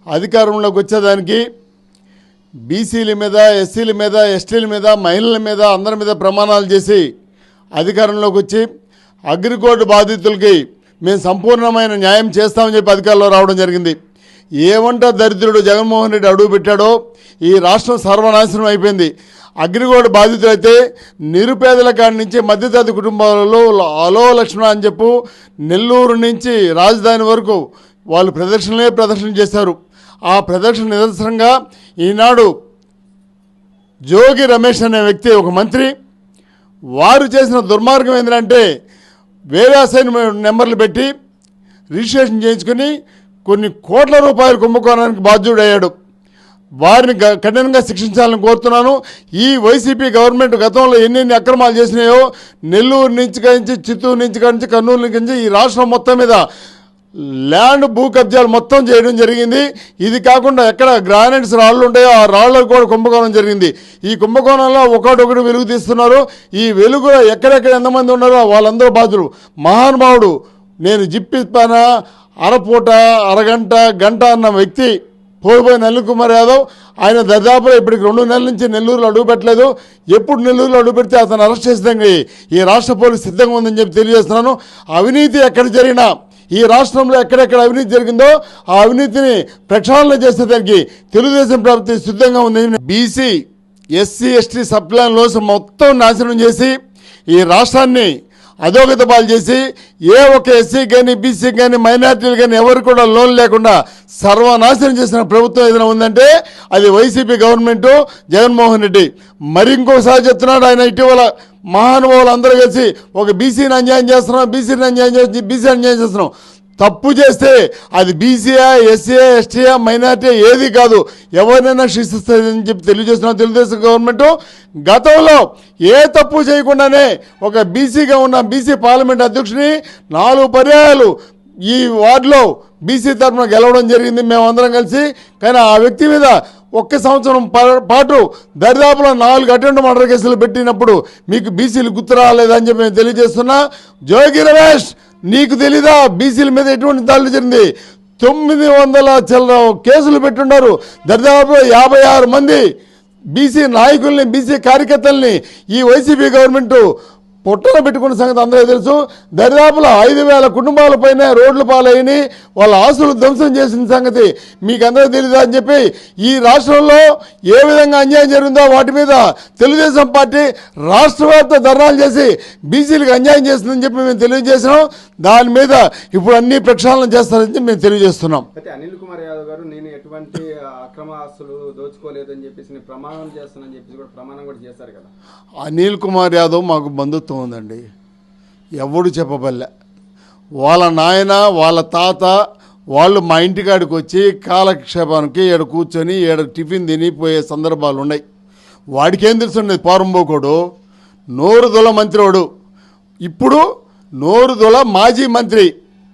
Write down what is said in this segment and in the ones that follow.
అధికారంలోకి వచ్చేదానికి బీసీల మీద, ఎస్సీల మీద, ఎస్టీల మీద, మహిళల మీద, అందరి మీద ప్రమాణాలు చేసి అధికారంలోకి వచ్చి అగ్రికోల్డ్ బాధితులకి మేము సంపూర్ణమైన న్యాయం చేస్తామని చెప్పి అధికారంలో రావడం జరిగింది. ఏమంట దరిద్రుడు జగన్మోహన్ రెడ్డి అడుగు పెట్టాడో ఈ రాష్ట్రం సర్వనాశనం అయిపోయింది. అగ్రికోల్డ్ బాధితులైతే నిరుపేదల కాడి నుంచి మధ్యతరగతి కుటుంబాలలో అలో లక్ష్మణ అని చెప్పు నెల్లూరు నుంచి రాజధాని వరకు వాళ్ళు ప్రదర్శన చేశారు. ఆ ప్రదర్శన నిదర్శనంగా ఈనాడు జోగి రమేష్ అనే వ్యక్తి ఒక మంత్రి వారు చేసిన దుర్మార్గం ఏంటంటే వేరే అసైన్మెంట్ నెంబర్లు పెట్టి రిజిస్ట్రేషన్ చేయించుకొని కొన్ని కోట్ల రూపాయల కుంభకోణానికి బాధ్యుడయ్యాడు. వారిని కఠినంగా శిక్షించాలని కోరుతున్నాను. ఈ వైసీపీ గవర్నమెంట్ గతంలో ఎన్ని అక్రమాలు చేసినాయో నెల్లూరు నుంచి కానించి, చిత్తూరు నుంచి కానించి, కర్నూలు నుంచి ఈ రాష్ట్రం మొత్తం మీద ల్యాండ్ భూ కబ్జాలు మొత్తం చేయడం జరిగింది. ఇది కాకుండా ఎక్కడ గ్రానైట్స్ రాళ్ళు ఉంటాయో ఆ రాళ్ళకు కూడా కుంభకోణం జరిగింది. ఈ కుంభకోణంలో ఒకటొకటి వెలుగు తీస్తున్నారు. ఈ వెలుగులో ఎక్కడెక్కడ ఎంతమంది ఉన్నారో వాళ్ళందరూ బాధ్యులు. మహానుభావుడు నేను జిప్పిస్తానా అరపూట, అరగంట, గంట అన్న వ్యక్తి పోయిపోయిన అనిల్ కుమార్ యాదవ్ ఆయన దర్దాపులో ఇప్పటికి 2 నెలల నుంచి నెల్లూరులో అడుగు పెట్టలేదు. ఎప్పుడు నెల్లూరులో అడుగు పెడితే అతను అరెస్ట్ చేసేదానికి ఈ రాష్ట్ర పోలీసు సిద్ధంగా ఉందని చెప్పి తెలియజేస్తున్నాను. అవినీతి ఎక్కడ జరిగినా, ఈ రాష్ట్రంలో ఎక్కడెక్కడ అవినీతి జరిగిందో ఆ అవినీతిని ప్రక్షాళన చేసేదానికి తెలుగుదేశం ప్రభుత్వం సిద్ధంగా ఉంది. BC, SC, ST sub plan loans మొత్తం నాశనం చేసి ఈ రాష్ట్రాన్ని అధోగత పాలు చేసి ఏ ఒక్క ఎస్సీ కానీ, బీసీ కానీ, మైనార్టీలు కానీ ఎవరు కూడా లోన్ లేకుండా సర్వనాశనం చేసిన ప్రభుత్వం ఏదైనా ఉందంటే అది వైసీపీ గవర్నమెంటు, జగన్మోహన్ రెడ్డి. మరి ఇంకోసారి చెప్తున్నాడు ఆయన, ఇటీవల మహానుభావులు అందరూ కలిసి ఒక బీసీని అన్యాయం చేస్తున్నాం, బీసీని అన్యాయం చేస్తున్నాం. తప్పు చేస్తే అది బీసీయా, ఎస్సీయా, ఎస్టీయా, మైనార్టీ ఏది కాదు, ఎవరినైనా శిక్షిస్తుందని చెప్పి తెలియజేస్తున్నాం. తెలుగుదేశం గవర్నమెంట్ గతంలో ఏ తప్పు చేయకుండానే ఒక బీసీగా ఉన్న బీసీ పార్లమెంట్ అధ్యక్షుని 4 పర్యాయాలు ఈ వార్డులో బీసీ తరఫున గెలవడం జరిగింది మేమందరం కలిసి. కానీ ఆ వ్యక్తి మీద 1 సంవత్సరం పాటు దరిదాపులో 4 అటెంప్ట్ మర్డర్ కేసులు పెట్టినప్పుడు మీకు బీసీలు గుర్తు రాలేదని చెప్పి మేము తెలియజేస్తున్నా. జోగి రమేష్, నీకు తెలీదా బీసీల మీద ఎటువంటి దాడులు జరిగింది? 900 చిల్లర కేసులు పెట్టున్నారు. దరిదాపులో 56 మంది బీసీ నాయకుల్ని, బీసీ కార్యకర్తల్ని ఈ వైసీపీ గవర్నమెంట్ పొట్టన పెట్టుకున్న సంగతి అందరికీ తెలుసు. దరిదాపులో 5,000 కుటుంబాల పైన రోడ్ల పాలయ్యి వాళ్ళ ఆస్తులు ధ్వంసం చేసిన సంగతి మీకు అందరికీ తెలియదా అని చెప్పి ఈ రాష్ట్రంలో ఏ విధంగా అన్యాయం జరిగిందో వాటి మీద తెలుగుదేశం పార్టీ రాష్ట్ర వ్యాప్త ధర్నాలు చేసి బీసీలకు అన్యాయం చేస్తుందని చెప్పి మేము తెలియజేసినాం. దాని మీద ఇప్పుడు అన్ని ప్రక్షాళన చేస్తారని చెప్పి మేము తెలియజేస్తున్నాం. అయితే అనిల్ కుమార్ యాదవ్ గారు నేను ఎటువంటి అక్రమ ఆస్తులు దోచుకోలేదని చెప్పేసి ప్రమాణం చేస్తానని చెప్పేసి కూడా ప్రమాణం కూడా చేశారు కదా. అనిల్ కుమార్ యాదవ్ మాకు బంధుత్వం ఉందండి, ఎవడు చెప్పబల్లే. వాళ్ళ నాయన, వాళ్ళ తాత వాళ్ళు మా ఇంటికాడికి వచ్చి కాలక్షేపానికి ఏడ కూర్చొని ఏడ టిఫిన్ తినిపోయే సందర్భాలు ఉన్నాయి. వాడికి ఏం తెలుసుండేది? పోరంబోకోడు, నోరుదొల మంత్రి వాడు, ఇప్పుడు నోరుదొల మాజీ మంత్రి,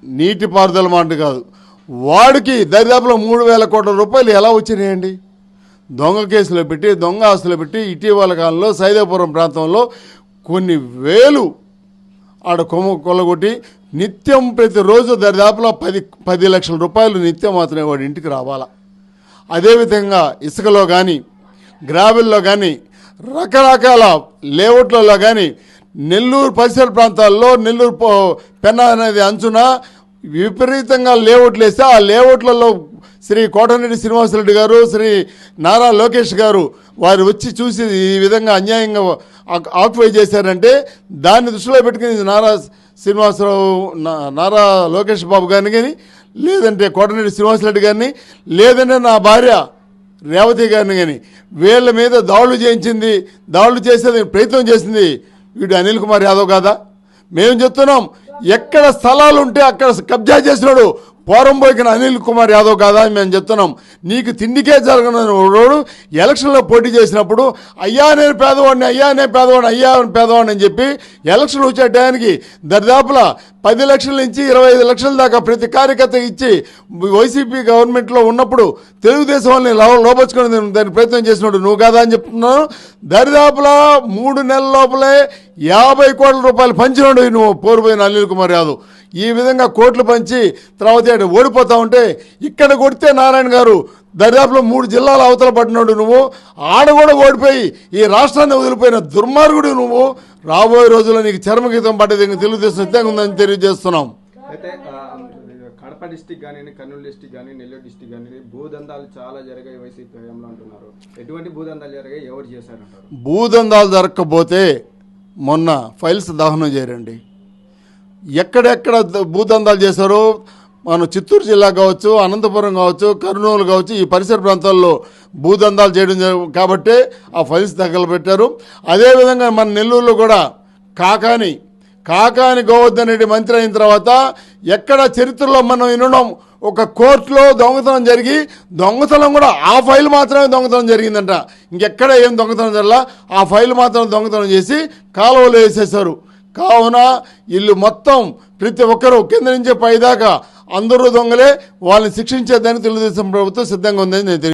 నీటిపారుదల మాట కాదు. వాడికి దరిదాపులో 3,000 కోట్ల రూపాయలు ఎలా వచ్చినాయండి? దొంగ కేసులో పెట్టి, దొంగ ఆస్తులు పెట్టి ఇటీవల కాలంలో సైదాపురం ప్రాంతంలో కొన్ని వేలు ఆడ కొల్లగొట్టి నిత్యం ప్రతిరోజు దరిదాపులో 10 లక్షల రూపాయలు నిత్యం మాత్రమే వాడి ఇంటికి రావాలా. అదేవిధంగా ఇసుకలో కానీ, గ్రావెల్లో కానీ, రకరకాల లేఅవుట్లలో కానీ, నెల్లూరు పరిసర ప్రాంతాల్లో నెల్లూరు పెన్నా అనేది అంచున విపరీతంగా లేఅవుట్లు వేస్తే ఆ లేఅవుట్లలో శ్రీ కోటమిరెడ్డి శ్రీనివాసరెడ్డి గారు, శ్రీ నారా లోకేష్ గారు వారు వచ్చి చూసి ఈ విధంగా అన్యాయంగా ఆక్యుపై చేశారంటే దాన్ని దృష్టిలో పెట్టుకుని నారా లోకేష్ బాబు గారిని కానీ, లేదంటే కోటమిరెడ్డి శ్రీనివాసరెడ్డి గారిని, లేదంటే నా భార్య రేవతి గారిని కానీ వీళ్ళ మీద దాడులు చేసేది ప్రయత్నం చేసింది వీడు అనిల్ కుమార్ యాదవ్ కాదా? మేము చెప్తున్నాం, ఎక్కడ స్థలాలు ఉంటే అక్కడ కబ్జా చేసినాడు పోరంబోకిన అనిల్ కుమార్ యాదవ్ కాదా అని మేము చెప్తున్నాం. నీకు తిండికే జరగనోడు ఎలక్షన్లో పోటీ చేసినప్పుడు అయ్యా నేను పేదవాడిని అని చెప్పి ఎలక్షన్ వచ్చే టయానికి దరిదాపులా 10 లక్షల నుంచి 25 లక్షల దాకా ప్రతి కార్యకర్త ఇచ్చి వైసీపీ గవర్నమెంట్లో ఉన్నప్పుడు తెలుగుదేశం వాళ్ళని లోపరుచుకుని దాన్ని ప్రయత్నం చేసినాడు నువ్వు కాదా అని చెప్తున్నాను. దరిదాపులా 3 నెలల లోపలే 50 కోట్ల రూపాయలు పంచినాడు నువ్వు పోరుపోయిన అనిల్ కుమార్ యాదవ్. ఈ విధంగా కోట్లు పంచి తర్వాత ఏడు ఓడిపోతా ఉంటే ఇక్కడ కొడితే నారాయణ గారు దర్యాప్తులో 3 జిల్లాల అవతల పడినాడు నువ్వు, ఆడ కూడా ఓడిపోయి ఈ రాష్ట్రాన్ని వదిలిపోయిన దుర్మార్గుడు నువ్వు. రాబోయే రోజుల్లో నీకు చర్మగీతం పడ్డది తెలుగుదేశం సిద్ధంగా ఉందని తెలియజేస్తున్నాం. అయితే కడప డిస్టిక్ కానీ, కర్నూలు డిస్టిక్ కానీ, నెల్లూరు డిస్టిక్ కానీ భూదందాలు చాలా జరిగాయి వైసీపీ హయాంలో అంటున్నారు. ఎటువంటి భూదందాలు జరిగాయి, ఎవరు చేశారంటారు? భూదందాలు జరగకపోతే మొన్న ఫైల్స్ దహనం చేయరండి. ఎక్కడెక్కడ భూదందాలు చేశారో మన చిత్తూరు జిల్లా కావచ్చు, అనంతపురం కావచ్చు, కర్నూలు కావచ్చు, ఈ పరిసర ప్రాంతాల్లో భూదందాలు చేయడం కాబట్టి ఆ ఫైల్స్ తగలబెట్టారు. అదేవిధంగా మన నెల్లూరులో కూడా కాకాని గోవర్ధన్ రెడ్డి మంత్రి అయిన తర్వాత ఎక్కడ చరిత్రలో మనం వినడం, ఒక కోర్టులో దొంగతనం జరిగి దొంగతనం కూడా ఆ ఫైల్ మాత్రమే దొంగతనం జరిగిందంట, ఇంకెక్కడ ఏం దొంగతనం జరగలా. ఆ ఫైల్ మాత్రం దొంగతనం చేసి కాలువలో వేసేశారు. కావున వీళ్ళు మొత్తం ప్రతి ఒక్కరూ కింద నుంచి పైదాకా అందరూ దొంగలే, వాళ్ళని శిక్షించేదానికి తెలుగుదేశం ప్రభుత్వం సిద్ధంగా ఉందని నేను